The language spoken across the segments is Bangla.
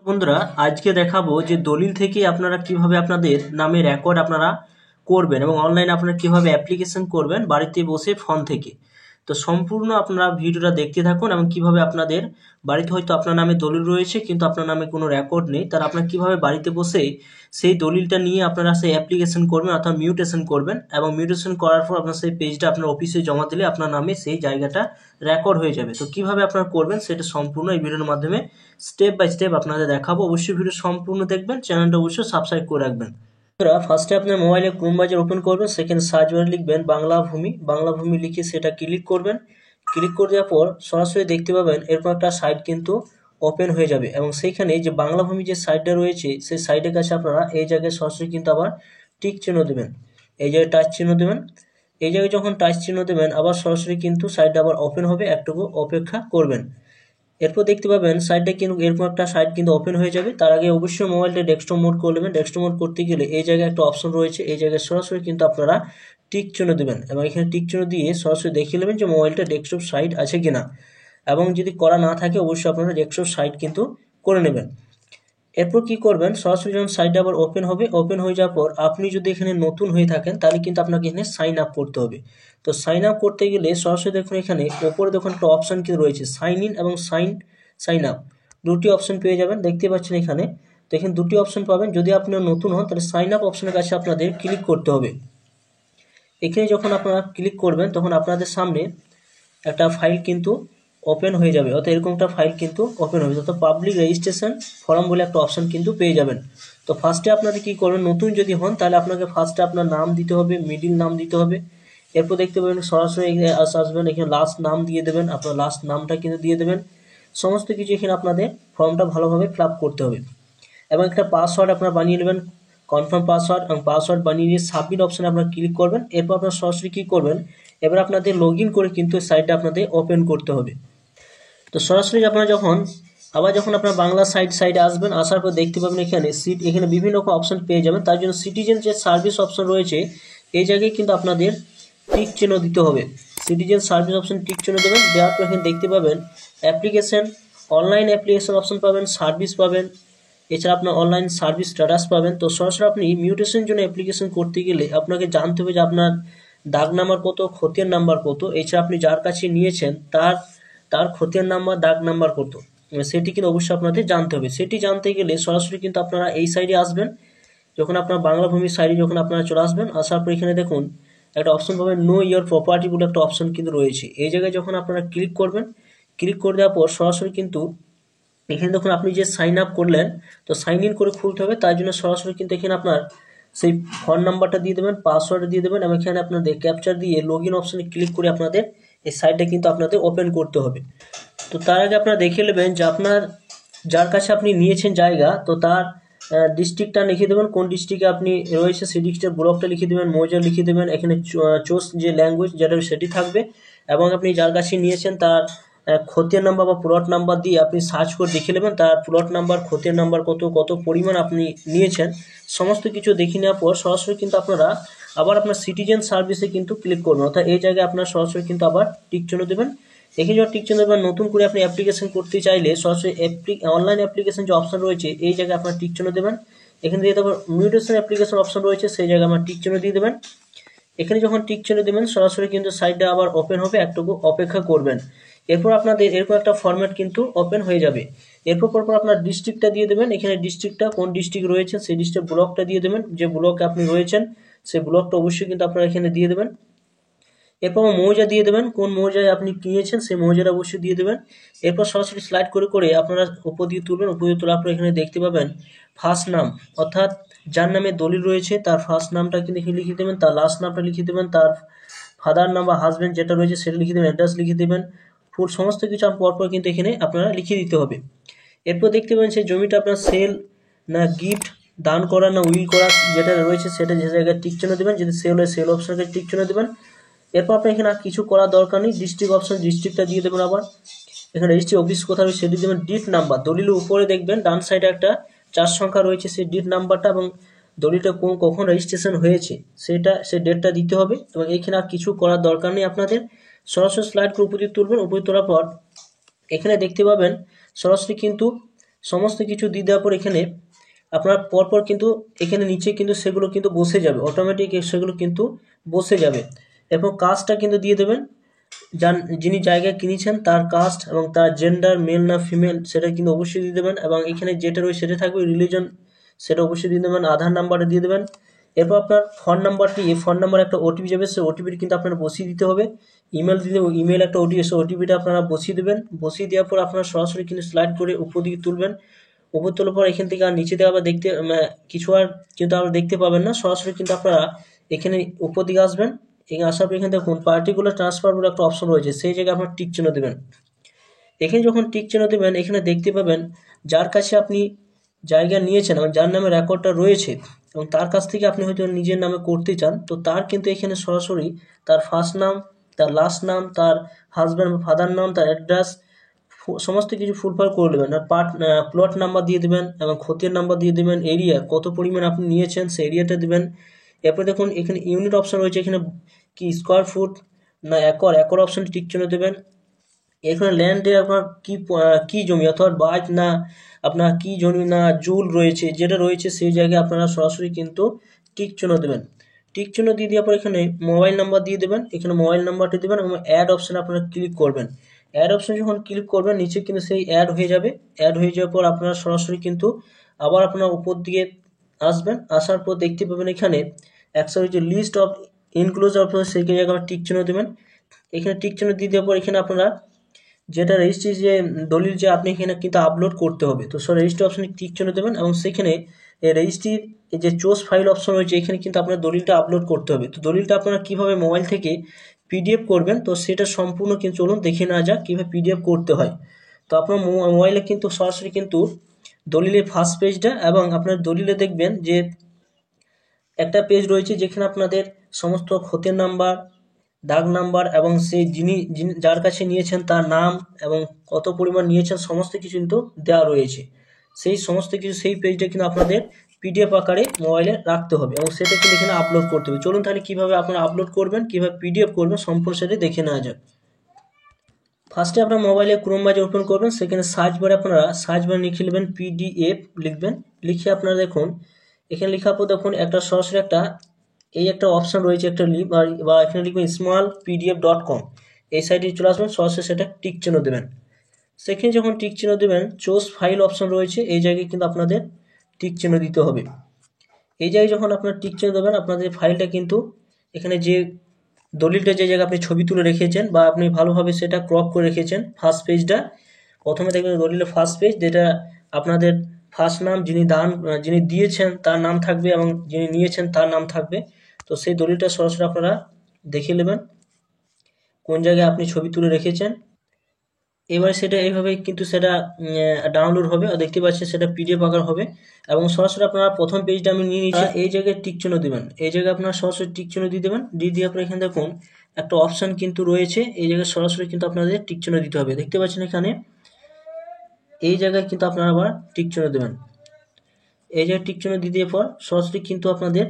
বন্ধুরা, আজকে দেখাবো যে দলিল থেকে আপনারা কিভাবে আপনাদের নামে রেকর্ড আপনারা করবেন এবং অনলাইনে আপনারা কিভাবে অ্যাপ্লিকেশন করবেন বাড়িতে বসে ফোন থেকে। তো সম্পূর্ণ আপনারা ভিডিওটা দেখতে থাকুন এবং কিভাবে আপনাদের বাড়িতে হয়তো আপনার নামে দলিল রয়েছে কিন্তু আপনার নামে কোনো রেকর্ড নেই, তার আপনারা কিভাবে বাড়িতে বসে সেই দলিলটা নিয়ে আপনারা সেই অ্যাপ্লিকেশন করবেন অর্থাৎ মিউটেশন করবেন এবং মিউটেশন করার পর আপনার সেই পেজটা আপনার অফিসে জমা দিলে আপনার নামে সেই জায়গাটা রেকর্ড হয়ে যাবে। তো কিভাবে আপনারা করবেন সেটা সম্পূর্ণ এই ভিডিওর মাধ্যমে স্টেপ বাই স্টেপ আপনাদের দেখাবো। অবশ্যই ভিডিও সম্পূর্ণ দেখবেন, চ্যানেলটা অবশ্যই সাবস্ক্রাইব করে রাখবেন। ফার্স্টে আপনার মোবাইলে ক্রোম ব্রাউজার ওপেন করবেন, সেখানে সার্চ বারে লিখবেন বাংলা ভূমি লিখে সেটা ক্লিক করবেন। ক্লিক করে দেওয়ার পর সরাসরি দেখতে পাবেন এরকম একটা সাইট কিন্তু ওপেন হয়ে যাবে এবং সেইখানে যে বাংলা ভূমি যে সাইটটা রয়েছে সেই সাইটের কাছে আপনারা এই জায়গায় সরাসরি কিন্তু আবার টিক চিহ্ন দেবেন, এই জায়গায় টাচ চিহ্ন দেবেন। এই জায়গায় যখন টাচ চিহ্ন দেবেন আবার সরাসরি কিন্তু সাইটটা আবার ওপেন হবে, একটুকু অপেক্ষা করবেন। এরপর দেখতে পাবেন সাইটটা কিন্তু এরকম একটা সাইট কিন্তু ওপেন হয়ে যাবে। তার আগে অবশ্যই মোবাইলটা ডেস্কটপ মোড করে নেবেন। ডেস্কটপ মোড করতে গেলে এই জায়গায় একটা অপশন রয়েছে, এই জায়গায় সরাসরি কিন্তু আপনারা টিক চিহ্ন দেবেন এবং এখানে টিক চিহ্ন দিয়ে সরাসরি দেখিয়ে নেবেন যে মোবাইলটা ডেস্কটপ সাইট আছে কিনা, এবং যদি করা না থাকে অবশ্যই আপনারা ডেস্কটপ সাইট কিন্তু করে নেবেন। এরপর কি করবেন, সরাসরি যখন সাইটটা আবার ওপেন হবে, ওপেন হয়ে যাওয়ার পর আপনি যদি এখানে নতুন হয়ে থাকেন তাহলে কিন্তু আপনাকে এখানে সাইন আপ করতে হবে। তো সাইন আপ করতে গেলে সরাসরি দেখুন এখানে ওপরে দেখুন একটা অপশন কিন্তু রয়েছে সাইন ইন এবং সাইন আপ, দুটি অপশন পেয়ে যাবেন, দেখতে পাচ্ছেন এখানে। তো এখানে দুটি অপশন পাবেন, যদি আপনি নতুন হন তাহলে সাইন আপ অপশনের কাছে আপনাদের ক্লিক করতে হবে। এখানে যখন আপনারা ক্লিক করবেন তখন আপনাদের সামনে একটা ফাইল কিন্তু ওপেন হয়ে যাবে, অর্থাৎ এরকম একটা ফাইল কিন্তু ওপেন হবে, অর্থাৎ পাবলিক রেজিস্ট্রেশন ফর্ম বলে একটা অপশন কিন্তু পেয়ে যাবেন। তো ফার্স্টে আপনাদের কি করবেন, নতুন যদি হন তাহলে আপনাকে ফার্স্টে আপনার নাম দিতে হবে, মিডিল নাম দিতে হবে। এরপর দেখতে পাবেন সরাসরি আসবেন, এখানে লাস্ট নাম দিয়ে দেবেন, আপনার লাস্ট নামটা কিন্তু দিয়ে দেবেন। সমস্ত কিছু এখানে আপনাদের ফর্মটা ভালোভাবে ফিল আপ করতে হবে এবং একটা পাসওয়ার্ড আপনারা বানিয়ে নেবেন, কনফার্ম পাসওয়ার্ড, এবং পাসওয়ার্ড বানিয়ে নিয়ে সাবমিট অপশানে আপনারা ক্লিক করবেন। এরপর আপনারা সরাসরি কী করবেন, এবার আপনাদের লগ ইন করে কিন্তু সাইটটা আপনাদের ওপেন করতে হবে। তো সরাসরি আপনারা যখন আপনার বাংলা সাইটে আসবেন, আসার পর দেখতে পাবেন এখানে বিভিন্ন রকম অপশন পেয়ে যাবেন। তার জন্য সিটিজেন যে সার্ভিস অপশন রয়েছে এই জায়গায় কিন্তু আপনাদের টিক চিহ্ন দিতে হবে, সিটিজেন সার্ভিস অপশন টিক চিহ্ন দেবেন। দেওয়ার পর এখানে দেখতে পাবেন অ্যাপ্লিকেশন, অনলাইন অ্যাপ্লিকেশন অপশন পাবেন, সার্ভিস পাবেন, এছাড়া আপনার অনলাইন সার্ভিস স্ট্যাটাস পাবেন। তো সরাসরি আপনি মিউটেশনের জন্য অ্যাপ্লিকেশন করতে গেলে আপনাকে জানতে হবে যে আপনার দাগ নাম্বার কত, খতিয়ান নাম্বার কত, এছাড়া আপনি যার কাছে নিয়েছেন তার খতিয়ান নাম্বার, দাগ নাম্বার কত, সেটি কিন্তু অবশ্যই আপনাদের জানতে হবে। সেটি জানতে গেলে সরাসরি কিন্তু আপনারা এই সাইডে আসবেন, যখন আপনার বাংলা ভূমির সাইডে যখন আপনারা চলে আসবেন, আসার পর এখানে দেখুন একটা অপশন পাবেন নো ইয়োর প্রপার্টি বলে একটা অপশন কিন্তু রয়েছে। এই জায়গায় যখন আপনারা ক্লিক করবেন, ক্লিক করে দেওয়ার পর সরাসরি কিন্তু এখানে দেখুন আপনি যে সাইন আপ করলেন, তো সাইন ইন করে খুলতে হবে, তার জন্য সরাসরি কিন্তু এখানে আপনার সেই ফোন নাম্বারটা দিয়ে দেবেন, পাসওয়ার্ড দিয়ে দেবেন এবং এখানে আপনাদের ক্যাপচার দিয়ে লগ ইন অপশানে ক্লিক করে আপনাদের এই সাইটটা কিন্তু আপনাদের ওপেন করতে হবে। তো তার আগে আপনারা দেখে নেবেন যে আপনার যার কাছে আপনি নিয়েছেন জায়গা, তো তার ডিস্ট্রিক্টটা লিখে দেবেন, কোন ডিস্ট্রিক্টে আপনি রয়েছে সেই ডিস্ট্রিক্টের ব্লকটা লিখে দেবেন, মৌজা লিখে দেবেন, এখানে চোস যে ল্যাঙ্গুয়েজ যেটা সেটি থাকবে এবং আপনি যার কাছে নিয়েছেন তার খতিয়ান নাম্বার বা প্লট নাম্বার দিয়ে আপনি সার্চ করে দেখে নেবেন তার প্লট নাম্বার, খতিয়ান নাম্বার কত পরিমাণ আপনি নিয়েছেন, সমস্ত কিছু দেখে নেওয়ার পর সরাসরি কিন্তু আপনারা আবার আপনার সিটিজেন সার্ভিসে কিন্তু ক্লিক করবেন, অর্থাৎ এই জায়গায় আপনার সরাসরি কিন্তু আবার টিক চিহ্ন দেবেন। এখানে যখন টিক চিহ্ন দেবেন, নতুন করে আপনি অ্যাপ্লিকেশন করতে চাইলে সরাসরি অনলাইন অ্যাপ্লিকেশন যে অপশন রয়েছে এই জায়গায় আপনার টিক চিহ্ন দেবেন। এখানে দিয়ে তারপর মিউটেশন অ্যাপ্লিকেশন অপশন রয়েছে, সেই জায়গায় আমার টিক চিহ্ন দিয়ে দেবেন। এখানে যখন টিক চিহ্ন দেবেন সরাসরি কিন্তু সাইটটা আবার ওপেন হবে, একটুকু অপেক্ষা করবেন। এরপর আপনাদের এরকম একটা ফরম্যাট কিন্তু ওপেন হয়ে যাবে। এরপর আপনার ডিস্ট্রিক্টটা দিয়ে দেবেন, এখানে ডিস্ট্রিক্টটা কোন ডিস্ট্রিক্ট রয়েছে সেই ডিস্ট্রিক্ট ব্লকটা দিয়ে দেবেন, যে ব্লকে আপনি রয়েছেন সেই ব্লকটা অবশ্যই কিন্তু আপনারা এখানে দিয়ে দেবেন। এরপর মৌজা দিয়ে দেবেন, কোন মৌজায় আপনি কিনেছেন সেই মৌজাটা অবশ্যই দিয়ে দেবেন। এরপর সরাসরি স্লাইড করে আপনারা উপর দিয়ে তুলবেন, উপর দিয়ে তোলার পর এখানে দেখতে পাবেন ফার্স্ট নাম, অর্থাৎ যার নামে দলিল রয়েছে তার ফার্স্ট নামটা কিন্তু এখানে লিখে দেবেন, তার লাস্ট নামটা লিখে দেবেন, তার ফাদার নাম বা হাজব্যান্ড যেটা রয়েছে সেটা লিখে দেবেন, অ্যাড্রেস লিখে দেবেন, ফুল সমস্ত কিছু পরপর কিন্তু এখানে আপনারা লিখে দিতে হবে। এরপর দেখতে পাবেন সেই জমিটা আপনার সেল না গিফট, দান করা না উইল করা যেটা রয়েছে সেটা যে জায়গায় টিক চিহ্ন দেবেন, যদি সেল হয় সেল অপশনকে টিক চিহ্ন দেবেন। এরপর আপনার এখানে আর কিছু করার দরকার নেই, ডিস্ট্রিক্ট অপশন ডিস্ট্রিক্টটা দিয়ে দেবেন। আবার এখানে রেজিস্ট্রি অফিস কোথায় রয়েছে সেটি দেবেন। ডিট নাম্বার, দলিলের উপরে দেখবেন ডান সাইডে একটা 4 সংখ্যা রয়েছে, সেই ডিট নাম্বারটা এবং দলিলটা কখন রেজিস্ট্রেশন হয়েছে সেই ডেটটা দিতে হবে এবং এখানে আর কিছু করার দরকার নেই আপনাদের। সরাসরি স্লাইড করে উপরে তুলবেন, উপরে তোলার পর এখানে দেখতে পাবেন সরাসরি কিন্তু সমস্ত কিছু দিয়ে দেওয়ার পর এখানে আপনার পরপর কিন্তু এখানে নিচে কিন্তু সেগুলো কিন্তু বসে যাবে, অটোমেটিক সেগুলো কিন্তু বসে যাবে। এবং কাস্টটা কিন্তু দিয়ে দেবেন, যিনি জায়গায় কিনেছেন তার কাস্ট এবং তার জেন্ডার মেল না ফিমেল সেটা কিন্তু অবশ্যই দিয়ে দেবেন। এবং এখানে যেটা রয়েছে সেটা থাকবে, রিলিজন সেটা অবশ্যই দিয়ে দেবেন, আধার নাম্বারটা দিয়ে দেবেন। এরপর আপনার ফোন নাম্বারটি, এই ফোন নাম্বার একটা ওটিপি যাবে, সেই ওটিপিটি কিন্তু আপনারা বসিয়ে দিতে হবে। ইমেল দিলে ইমেল একটা ওটিপি, সেই ওটিপিটা আপনারা বসিয়ে দেবেন। বসিয়ে দেওয়ার পর আপনারা সরাসরি কিন্তু স্লাইড করে উপর দিকে তুলবেন। উপর তোলার পর এখান থেকে আর নিচে দিয়ে আবার দেখতে কিছু আর কিন্তু আবার দেখতে পাবেন না, সরাসরি কিন্তু আপনারা এখানে উপর দিকে আসবেন। এখানে আসার পর এখানে দেখুন পার্টিকুলার ট্রান্সফার বলে একটা অপশন রয়েছে, সেই জায়গায় আপনার টিক চিহ্ন দেবেন। এখানে যখন টিক চিহ্ন দেবেন এখানে দেখতে পাবেন যার কাছে আপনি জায়গা নিয়েছেন এবং যার নামে রেকর্ডটা রয়েছে এবং তার কাছ থেকে আপনি হয়তো নিজের নামে করতে চান, তো তার কিন্তু এখানে সরাসরি তার ফার্স্ট নাম, তার লাস্ট নাম, তার হাজব্যান্ড ফাদার নাম, তার অ্যাড্রেস সমস্ত কিছু ফুলফিল করে দেবেন। আর প্লট নাম্বার দিয়ে দেবেন এবং খতিয়ান নাম্বার দিয়ে দেবেন, এরিয়া কত পরিমাণ আপনি নিয়েছেন সেই এরিয়াটা দেবেন। এরপর দেখুন এখানে ইউনিট অপশন রয়েছে, এখানে কি স্কোয়ার ফুট না একর, একর অপশন টিক চিহ্ন দেবেন। এখানে ল্যান্ডে আপনার কি জমি অথবা বাইক না আপনার কি জমি না জুল রয়েছে, যেটা রয়েছে সেই জায়গায় আপনারা সরাসরি কিন্তু টিক চিহ্ন দেবেন। টিক চিহ্ন দিয়ে দেওয়ার পর এখানে মোবাইল নাম্বার দিয়ে দেবেন, এখানে মোবাইল নাম্বারটি দেবেন এবং অ্যাড অপশানে আপনারা ক্লিক করবেন। অ্যাড অপশানে যখন ক্লিক করবেন নিচে কিন্তু সেই অ্যাড হয়ে যাবে। অ্যাড হয়ে যাওয়ার পর আপনারা সরাসরি কিন্তু আবার আপনার উপর দিকে আসবেন। আসার পর দেখতে পাবেন এখানে একশো যে লিস্ট অফ ইনক্লুজ আপনার সেই জায়গায় আবার টিক চিহ্ন দেবেন। এখানে টিক চিহ্ন দিয়ে দেওয়ার পর এখানে আপনারা যেটা রেজিস্ট্রি যে দলিল যে আপনি এখানে কিন্তু আপলোড করতে হবে, তো সব রেজিস্ট্রি অপশানে টিক চিহ্ন দেবেন এবং সেখানে রেজিস্ট্রির যে চোজ ফাইল অপশন রয়েছে এখানে কিন্তু আপনার দলিলটা আপলোড করতে হবে। তো দলিলটা আপনারা কীভাবে মোবাইল থেকে পিডিএফ করবেন, তো সেটা সম্পূর্ণ কিন্তু চলুন দেখে নেওয়া যাক কীভাবে পিডিএফ করতে হয়। তো আপনার মোবাইলে কিন্তু সরাসরি কিন্তু দলিলের ফার্স্ট পেজটা এবং আপনার দলিলে দেখবেন যে একটা পেজ রয়েছে যেখানে আপনাদের সমস্ত খতিয়ান নাম্বার, দাগ নাম্বার এবং সেই যিনি যার কাছে নিয়েছেন তার নাম এবং কত পরিমাণ নিয়েছেন সমস্ত কিছু কিন্তু দেওয়া রয়েছে। সেই সমস্ত কিছু সেই পেজটা কিন্তু আপনাদের পিডিএফ আকারে মোবাইলে রাখতে হবে এবং সেটা কিন্তু এখানে আপলোড করতে হবে। চলুন তাহলে কীভাবে আপনারা আপলোড করবেন, কীভাবে পিডিএফ করবেন সম্পূর্ণ সেটা দেখে নেওয়া যাক। ফার্স্টে আপনার মোবাইলে ক্রোম ব্রাউজার ওপেন করবেন, সেখানে সার্চ বারে আপনারা সার্চ বারে লিখে নেবেন পিডিএফ লিখবেন। লিখে আপনারা দেখুন এখানে লেখার পর দেখুন একটা সরাসরি একটা অপশান রয়েছে, একটা বা এখানে লিখবেন smallpdf.com, এই সাইটে চলে আসবেন, সরাসরি সেটা টিক চিহ্ন দেবেন। সেখানে যখন টিক চিহ্ন দেবেন চোজ ফাইল অপশান রয়েছে, এই জায়গায় কিন্তু আপনাদের টিক চিহ্ন দিতে হবে। এই জায়গায় যখন আপনার টিক চিহ্ন দেবেন আপনাদের ফাইলটা কিন্তু এখানে যে দলিলটা যে জায়গায় আপনি ছবি তুলে রেখেছেন বা আপনি ভালোভাবে সেটা ক্রপ করে রেখেছেন ফার্স্ট পেজটা, প্রথমে দেখবেন দলিলের ফার্স্ট পেজ যেটা আপনাদের ফার্স্ট নাম, যিনি দিয়েছেন তার নাম থাকবে এবং যিনি নিয়েছেন তার নাম থাকবে। তো সেই দলিলটা সরাসরি আপনারা দেখে নেবেন কোন জায়গায় আপনি ছবি তুলে রেখেছেন। এবারে সেটা এইভাবে কিন্তু সেটা ডাউনলোড হবে, দেখতে পাচ্ছেন সেটা পিডিএফ আকার হবে এবং সরাসরি আপনারা প্রথম পেজটা আমি নিয়ে নিচ্ছি, এই জায়গায় টিক চিহ্ন দেবেন, এই জায়গায় আপনারা সরাসরি টিক চিহ্ন দিয়ে দেবেন। দিয়ে আপনারা এখানে দেখুন একটা অপশান কিন্তু রয়েছে, এই জায়গায় সরাসরি কিন্তু আপনাদের টিক চিহ্ন দিতে হবে। দেখতে পাচ্ছেন এখানে এই জায়গায় কিন্তু আপনারা আবার টিক চিহ্ন দেবেন। এই জায়গায় টিক চিহ্ন দিয়ে দেওয়ার পর সরাসরি কিন্তু আপনাদের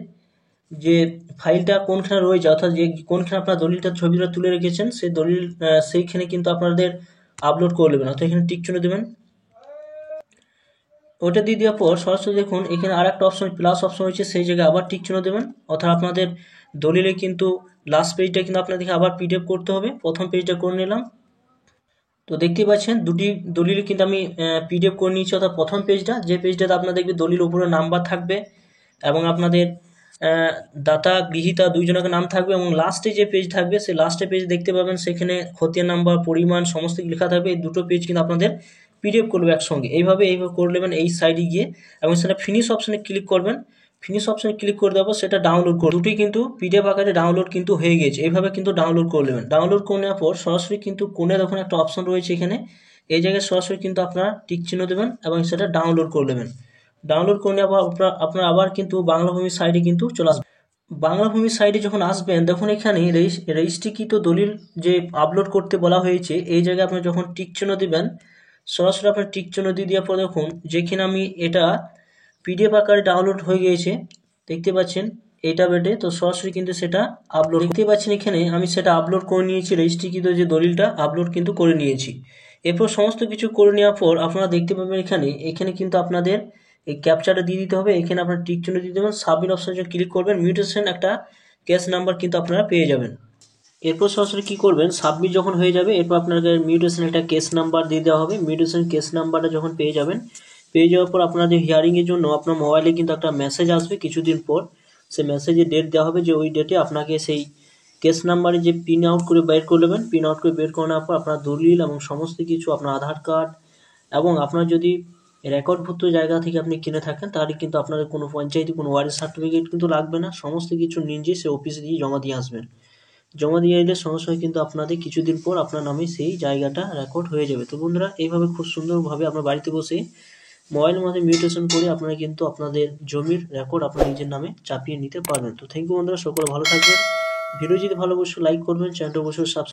যে ফাইলটা কোনখানে রয়েছে অর্থাৎ যে কোনখানে আপনার দলিলটা ছবিটা তুলে রেখেছেন সেই দলিল সেইখানে কিন্তু আপনাদের আপলোড করে নেবেন, অর্থাৎ এখানে টিক চিহ্ন দেবেন। ওটা দিয়ে দেওয়ার পর সরাসরি দেখুন এখানে আর একটা অপশন প্লাস অপশন রয়েছে, সেই জায়গায় আবার টিক চিহ্ন দেবেন, অর্থাৎ আপনাদের দলিলে কিন্তু লাস্ট পেজটা কিন্তু আপনাদেরকে আবার পিডিএফ করতে হবে। প্রথম পেজটা করে নিলাম, তো দেখতেই পাচ্ছেন দুটি দলিল কিন্তু আমি পিডিএফ করে নিয়েছি, অর্থাৎ প্রথম পেজটা যে পেজটাতে আপনার দেখবে দলিল উপরে নাম্বার থাকবে এবং আপনাদের দাতা গৃহীতা দুইজনের নাম থাকবে এবং লাস্টে যে পেজ থাকবে সেই লাস্টে পেজ দেখতে পাবেন সেখানে খতিয়ান নাম্বার, পরিমাণ সমস্ত লেখা থাকবে। এই দুটো পেজ কিন্তু আপনাদের পিডিএফ করবে একসঙ্গে, এইভাবে করে নেবেন এই সাইডে গিয়ে এবং সেটা ফিনিশ অপশানে ক্লিক করবেন। ফিনিশ অপশানে ক্লিক করে দেবো, সেটা ডাউনলোড করে দুটি কিন্তু পিডিএফ আকারে ডাউনলোড কিন্তু হয়ে গেছে। এইভাবে কিন্তু ডাউনলোড করে নেবেন। ডাউনলোড করে নেওয়ার পর সরাসরি কিন্তু কোণে দেখুন একটা অপশন রয়েছে এখানে, এই জায়গায় সরাসরি কিন্তু আপনারা টিক চিহ্ন দেবেন এবং সেটা ডাউনলোড করে নেবেন। ডাউনলোড করে নেওয়ার পর আপনারা আবার কিন্তু বাংলা ভূমির সাইডে কিন্তু চলে আসবেন। বাংলা ভূমির সাইডে যখন আসবেন দেখুন এখানে রেজিস্ট্রিকৃত দলিল যে আপলোড করতে বলা হয়েছে, এই জায়গায় আপনি যখন টিক চিহ্ন দিবেন সরাসরি আপনার টিক চিহ্ন দিয়ে দেওয়ার পর দেখুন যেখানে আমি এটা পিডিএফ আকারে ডাউনলোড হয়ে গিয়েছে দেখতে পাচ্ছেন এটা বেটে, তো সরাসরি কিন্তু সেটা আপলোড দেখতে পাচ্ছেন এখানে আমি সেটা আপলোড করে নিয়েছি, রেজিস্ট্রিকৃত যে দলিলটা আপলোড কিন্তু করে নিয়েছি। এরপর সমস্ত কিছু করে নেওয়ার পর আপনারা দেখতে পাবেন এখানে কিন্তু আপনাদের এই ক্যাপচাটা দিয়ে দিতে হবে। এখানে আপনার টিক চিহ্ন দিয়ে দেবেন, সাবমিট অপশনে ক্লিক করবেন, মিউটেশন একটা কেস নাম্বার কিন্তু আপনারা পেয়ে যাবেন। এরপর সরাসরি কী করবেন, সাবমিট যখন হয়ে যাবে এরপর আপনাকে মিউটেশন একটা কেস নাম্বার দিয়ে দেওয়া হবে। মিউটেশন কেস নাম্বারটা যখন পেয়ে যাবেন, পেয়ে যাওয়ার পর আপনাদের হিয়ারিংয়ের জন্য আপনার মোবাইলে কিন্তু একটা মেসেজ আসবে কিছুদিন পর। সেই মেসেজে ডেট দেওয়া হবে যে ওই ডেটে আপনাকে সেই কেস নাম্বারে যে প্রিন্ট আউট করে বের করে নেবেন। প্রিন্ট আউট করে বের করে নেওয়ার পর আপনার দলিল এবং সমস্ত কিছু, আপনার আধার কার্ড এবং আপনার যদি রেকর্ডভুক্ত জায়গা থেকে আপনি কিনে থাকেন তাহলে কিন্তু আপনাদের কোনো পঞ্চায়েতে কোনো ওয়ারিশ সার্টিফিকেট কিন্তু লাগবে না। সমস্ত কিছু নিজে সে অফিসে দিয়ে জমা দিয়ে আসবেন। জমা দিয়ে এলে সঙ্গে সঙ্গে কিন্তু আপনাদের কিছুদিন পর আপনার নামে সেই জায়গাটা রেকর্ড হয়ে যাবে। তো বন্ধুরা, এইভাবে খুব সুন্দরভাবে আপনার বাড়িতে বসে মোবাইলের মধ্যে মিউটেশন করে আপনারা কিন্তু আপনাদের জমির রেকর্ড আপনার নিজের নামে চাপিয়ে নিতে পারবেন। তো থ্যাংক ইউ বন্ধুরা, সকলে ভালো থাকবেন। ভিডিও যদি ভালো অবশ্যই লাইক করবেন, চ্যানেলটা অবশ্যই সাবস্ক্রাইব